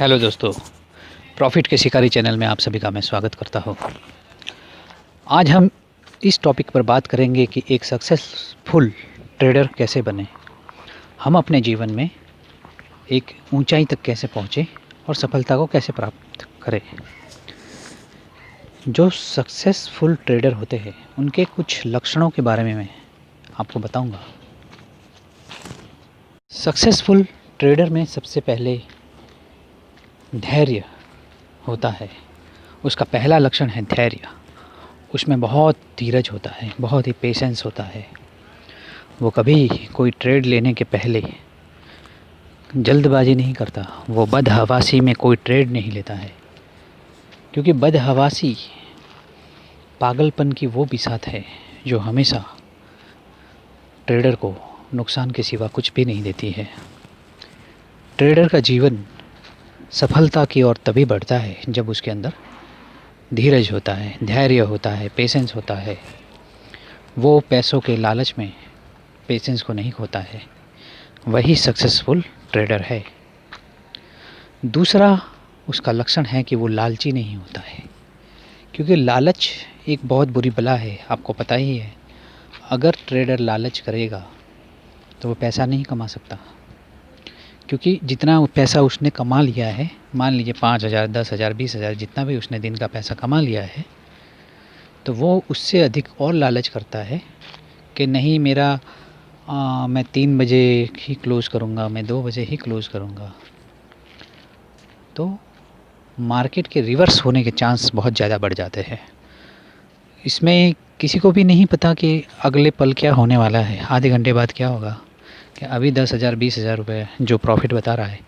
Hello दोस्तों, profit के शिकारी चैनल में आप सभी का मैं स्वागत करता हूँ। आज हम इस टॉपिक पर बात करेंगे कि एक सक्सेसफुल ट्रेडर कैसे बने, हम अपने जीवन में एक ऊंचाई तक कैसे पहुँचे और सफलता को कैसे प्राप्त करें। जो सक्सेसफुल ट्रेडर होते हैं उनके कुछ लक्षणों के बारे में मैं आपको बताऊंगा। सक्सेसफुल ट्रेडर में सबसे पहले धैर्य होता है। उसका पहला लक्षण है धैर्य। उसमें बहुत धीरज होता है, बहुत ही पेशेंस होता है। वो कभी कोई ट्रेड लेने के पहले जल्दबाजी नहीं करता। वो बदहवासी में कोई ट्रेड नहीं लेता है, क्योंकि बदहवासी पागलपन की वो बिसात है जो हमेशा ट्रेडर को नुकसान के सिवा कुछ भी नहीं देती है। ट्रेडर का जीवन सफलता की ओर तभी बढ़ता है जब उसके अंदर धीरज होता है, धैर्य होता है, पेशेंस होता है। वो पैसों के लालच में पेशेंस को नहीं खोता है। वही सक्सेसफुल ट्रेडर है। दूसरा उसका लक्षण है कि वो लालची नहीं होता है, क्योंकि लालच एक बहुत बुरी बला है, आपको पता ही है। अगर ट्रेडर लालच करेगा तो वो पैसा नहीं कमा सकता, क्योंकि जितना पैसा उसने कमा लिया है, मान लीजिए 5,000, 10,000, 20,000, जितना भी उसने दिन का पैसा कमा लिया है, तो वो उससे अधिक और लालच करता है कि नहीं मैं 3 बजे ही क्लोज़ करूँगा, मैं 2 बजे ही क्लोज़ करूँगा। तो मार्केट के रिवर्स होने के चांस बहुत ज़्यादा बढ़ जाते हैं। इसमें किसी को भी नहीं पता कि अगले पल क्या होने वाला है, आधे घंटे बाद क्या होगा, कि अभी 10,000, 20,000 रुपये जो प्रॉफिट बता रहा है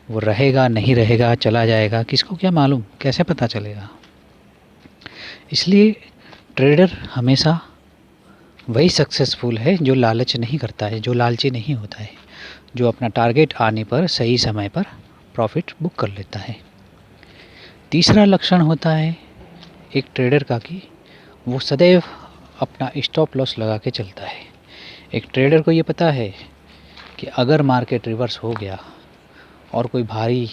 वो रहेगा, नहीं रहेगा, चला जाएगा, किसको क्या मालूम, कैसे पता चलेगा। इसलिए ट्रेडर हमेशा वही सक्सेसफुल है जो लालच नहीं करता है, जो लालची नहीं होता है, जो अपना टारगेट आने पर सही समय पर प्रॉफिट बुक कर लेता है। तीसरा लक्षण होता है एक ट्रेडर का कि वो सदैव अपना स्टॉप लॉस लगा के चलता है। एक ट्रेडर को ये पता है कि अगर मार्केट रिवर्स हो गया और कोई भारी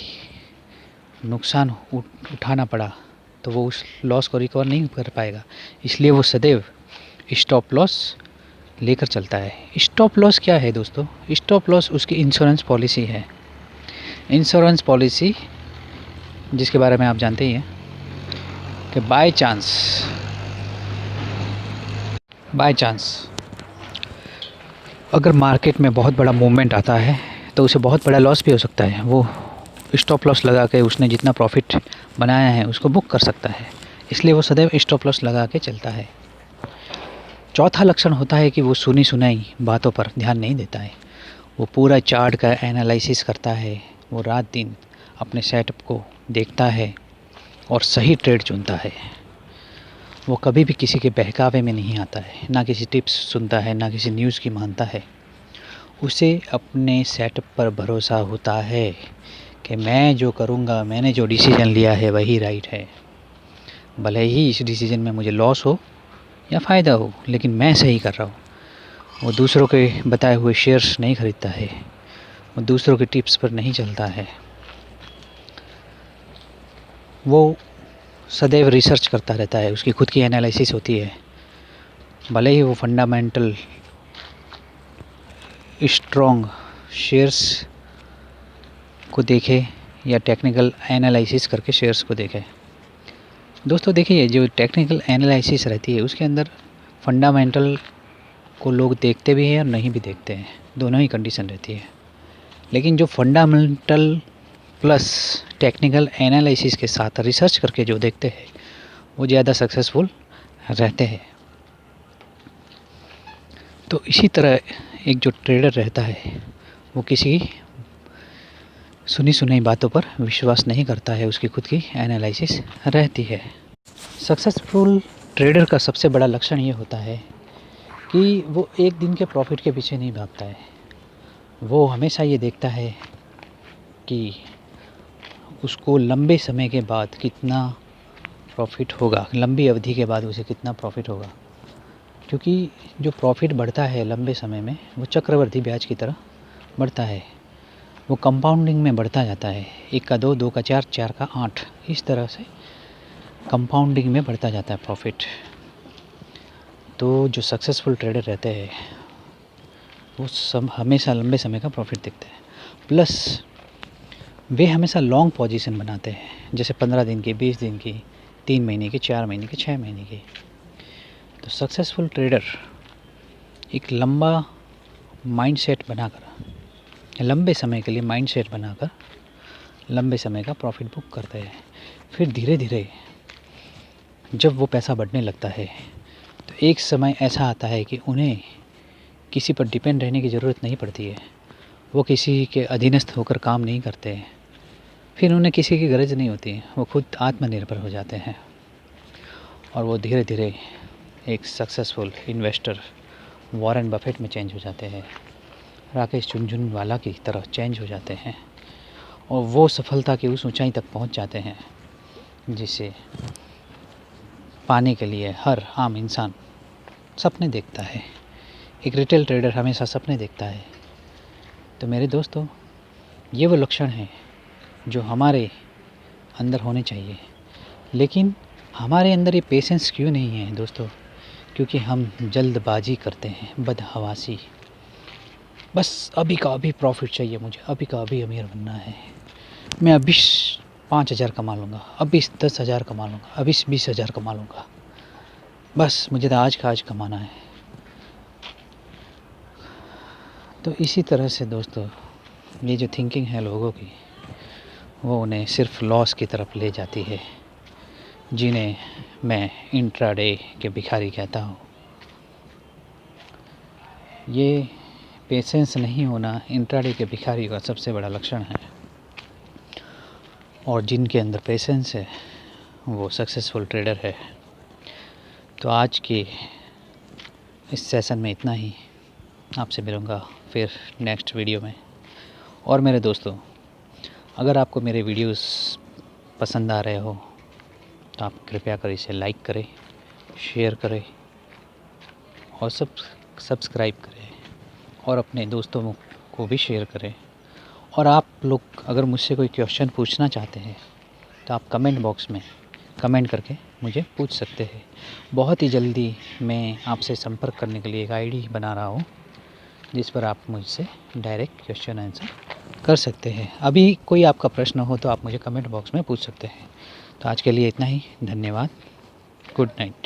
नुकसान उठाना पड़ा तो वो उस लॉस को रिकवर नहीं कर पाएगा। इसलिए वो सदैव स्टॉप लॉस लेकर चलता है। स्टॉप लॉस क्या है दोस्तों? स्टॉप लॉस उसकी इंश्योरेंस पॉलिसी है। इंश्योरेंस पॉलिसी जिसके बारे में आप जानते ही हैं कि बाय चांस अगर मार्केट में बहुत बड़ा मूवमेंट आता है तो उसे बहुत बड़ा लॉस भी हो सकता है। वो स्टॉप लॉस लगा के उसने जितना प्रॉफिट बनाया है उसको बुक कर सकता है। इसलिए वो सदैव स्टॉप लॉस लगा के चलता है। चौथा लक्षण होता है कि वो सुनी सुनाई बातों पर ध्यान नहीं देता है। वो पूरा चार्ट का एनालिसिस करता है। वो रात दिन अपने सेटअप को देखता है और सही ट्रेड चुनता है। वो कभी भी किसी के बहकावे में नहीं आता है, ना किसी टिप्स सुनता है, ना किसी न्यूज़ की मानता है। उसे अपने सेटअप पर भरोसा होता है कि मैं जो करूँगा, मैंने जो डिसीज़न लिया है वही राइट है। भले ही इस डिसीज़न में मुझे लॉस हो या फ़ायदा हो, लेकिन मैं सही कर रहा हूँ। वो दूसरों के बताए हुए शेयर्स नहीं खरीदता है, वो दूसरों के टिप्स पर नहीं चलता है। वो सदैव रिसर्च करता रहता है, उसकी खुद की एनालिसिस होती है। भले ही वो फंडामेंटल स्ट्रॉन्ग शेयर्स को देखे या टेक्निकल एनालिसिस करके शेयर्स को देखे। दोस्तों देखिए, जो टेक्निकल एनालिसिस रहती है उसके अंदर फंडामेंटल को लोग देखते भी हैं और नहीं भी देखते हैं, दोनों ही कंडीशन रहती है। लेकिन जो फंडामेंटल प्लस टेक्निकल एनालिसिस के साथ रिसर्च करके जो देखते हैं वो ज़्यादा सक्सेसफुल रहते हैं। तो इसी तरह एक जो ट्रेडर रहता है वो किसी सुनी सुनाई बातों पर विश्वास नहीं करता है, उसकी खुद की एनालिसिस रहती है। सक्सेसफुल ट्रेडर का सबसे बड़ा लक्षण ये होता है कि वो एक दिन के प्रॉफिट के पीछे नहीं भागता है। वो हमेशा ये देखता है कि उसको लंबे समय के बाद कितना प्रॉफिट होगा, लंबी अवधि के बाद उसे कितना प्रॉफिट होगा। क्योंकि जो प्रॉफिट बढ़ता है लंबे समय में वो चक्रवर्ती ब्याज की तरह बढ़ता है। वो कंपाउंडिंग में बढ़ता जाता है। 1 का 2, 2 का 4, 4 का 8, इस तरह से कंपाउंडिंग में बढ़ता जाता है प्रॉफिट। तो जो सक्सेसफुल ट्रेडर रहते हैं वो सब हमेशा लंबे समय का प्रॉफिट देखते हैं, प्लस वे हमेशा लॉन्ग पोजीशन बनाते हैं, जैसे 15 दिन की, 20 दिन की, 3 महीने की, 4 महीने की, 6 महीने की। तो सक्सेसफुल ट्रेडर एक लंबा माइंडसेट बनाकर, लंबे समय के लिए माइंडसेट बनाकर लंबे समय का प्रॉफिट बुक करते हैं। फिर धीरे धीरे जब वो पैसा बढ़ने लगता है तो एक समय ऐसा आता है कि उन्हें किसी पर डिपेंड रहने की ज़रूरत नहीं पड़ती है। वो किसी के अधीनस्थ होकर काम नहीं करते हैं, फिर उन्हें किसी की गरज नहीं होती, वो खुद आत्मनिर्भर हो जाते हैं और वो धीरे धीरे एक सक्सेसफुल इन्वेस्टर वॉरेन बफेट में चेंज हो जाते हैं, राकेश झुनझुनवाला की तरह चेंज हो जाते हैं और वो सफलता की उस ऊंचाई तक पहुंच जाते हैं जिसे पाने के लिए हर आम इंसान सपने देखता है। एक रिटेल ट्रेडर हमेशा सपने देखता है। तो मेरे दोस्तों, ये वो लक्षण हैं जो हमारे अंदर होने चाहिए। लेकिन हमारे अंदर ये पेशेंस क्यों नहीं है दोस्तों? क्योंकि हम जल्दबाजी करते हैं, बदहवासी। बस अभी का अभी प्रॉफिट चाहिए मुझे, अभी का अभी अमीर बनना है, मैं अभी 5,000 कमा लूँगा, अभी 10,000 कमा लूँगा, अभी 20,000 कमा लूँगा, बस मुझे तो आज का आज कमाना है। तो इसी तरह से दोस्तों, ये जो थिंकिंग है लोगों की, वो उन्हें सिर्फ लॉस की तरफ ले जाती है, जिन्हें मैं इंट्राडे के भिखारी कहता हूँ। ये पेशेंस नहीं होना इंट्राडे के भिखारी का सबसे बड़ा लक्षण है, और जिनके अंदर पेशेंस है वो सक्सेसफुल ट्रेडर है। तो आज के इस सेशन में इतना ही। आपसे मिलूँगा फिर नेक्स्ट वीडियो में। और मेरे दोस्तों, अगर आपको मेरे वीडियोस पसंद आ रहे हो तो आप कृपया कर इसे लाइक करें, शेयर करें और सब्सक्राइब करें और अपने दोस्तों को भी शेयर करें। और आप लोग अगर मुझसे कोई क्वेश्चन पूछना चाहते हैं तो आप कमेंट बॉक्स में कमेंट करके मुझे पूछ सकते हैं। बहुत ही जल्दी मैं आपसे संपर्क करने के लिए एक आईडी बना रहा हूँ, जिस पर आप मुझसे डायरेक्ट क्वेश्चन आंसर कर सकते हैं। अभी कोई आपका प्रश्न हो तो आप मुझे कमेंट बॉक्स में पूछ सकते हैं। तो आज के लिए इतना ही। धन्यवाद। Good night.